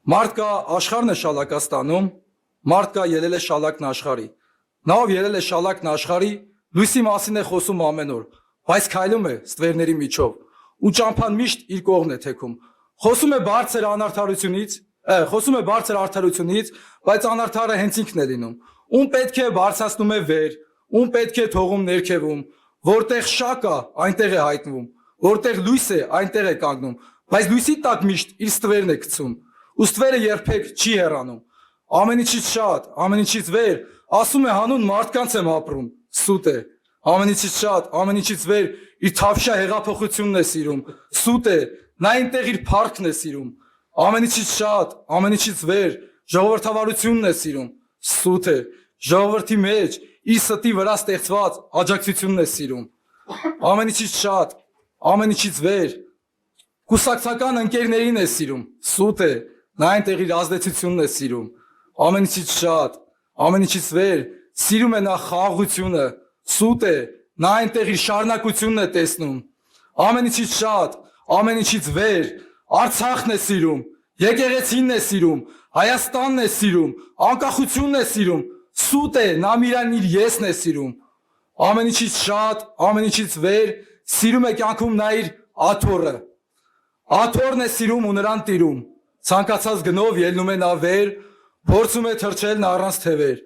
Մարդ կա աշխարհն է շալակած տանում, մարդ կա ելել է շալակն աշխարհի։ Նա ով ելել է շալակն աշխարհի, լույսի մասին է խոսում ամեն օր, բայց քայլում է ստվերների միջով, ու ճամփան միշտ իր կողմն է թեքում։ Խոսում է բարձր անարդարությունից, բայց անարդարը հենց ինքն է լինում։ Ում պետք է բարձրացնում է վեր, ում պետք է թողում ներքևում, որտեղ շակ է, այնտեղ է հայտնվում, որտեղ լույս է, այնտեղ է կանգնում, բայց լույսի տակ միշտ իր ստվերն է գցում։ Ու ստվերը երբեք չի հեռանում։ Ամեն ինչից շատ, ամեն ինչից վեր, ասում է հանուն մարդկանց եմ ապրում, սուտ է։ Ամեն ինչից շատ, ամեն ինչից վեր իր թավշյա հեղափոխությունն է սիրում, սուտ է։ Նա այնտեղ իր փառքն է սիրում։ Ամեն ինչից շատ, ամեն ինչից վեր ժողովրդավարությունն է սիրում, սուտ է։ Ժողովրդի մեջ իր ստի վրա ստեղծված աջակցությունն է սիրում։ Ամեն ինչից շատ, ամեն ինչից վեր կուսակցական ընկերներին է սիրում, սուտ է։ Նա այնտեղ իր ազդեցությունն է սիրում։ Ամեն ինչից շատ, ամեն ինչից վեր սիրում է նա խաղաղությունը, սուտ է։ Նա այնտեղ իր շարունակությունն է տեսնում։ Ամեն ինչից շատ, ամեն ինչից վեր Արցախն է սիրում, եկեղեցին է սիրում, Հայաստանն է սիրում, անկախությունն է սիրում, սուտ է, նա իրան իր եսն է սիրում։ Ամեն ինչից շատ, ամեն ինչից վեր սիրում է կյանքում նա իր աթոռը։ Աթոռն է սիրում ու նրան տիրում։ Ցանկացած գնով ելնում է նա վեր, փորձում է թռչել նա առանց թևեր։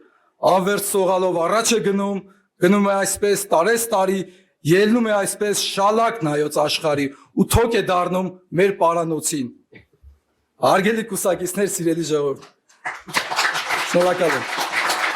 Անվերջ սողալով առաջ է գնում է այսպես տարեստարի, ելնում է այսպես շալակ նայոց աշխարհի ու թոք է դառնում մեր պարանոցին։ Հարգելի կուսակիցներ, սիրելի ժողովուրդ, շնորհակալ եմ։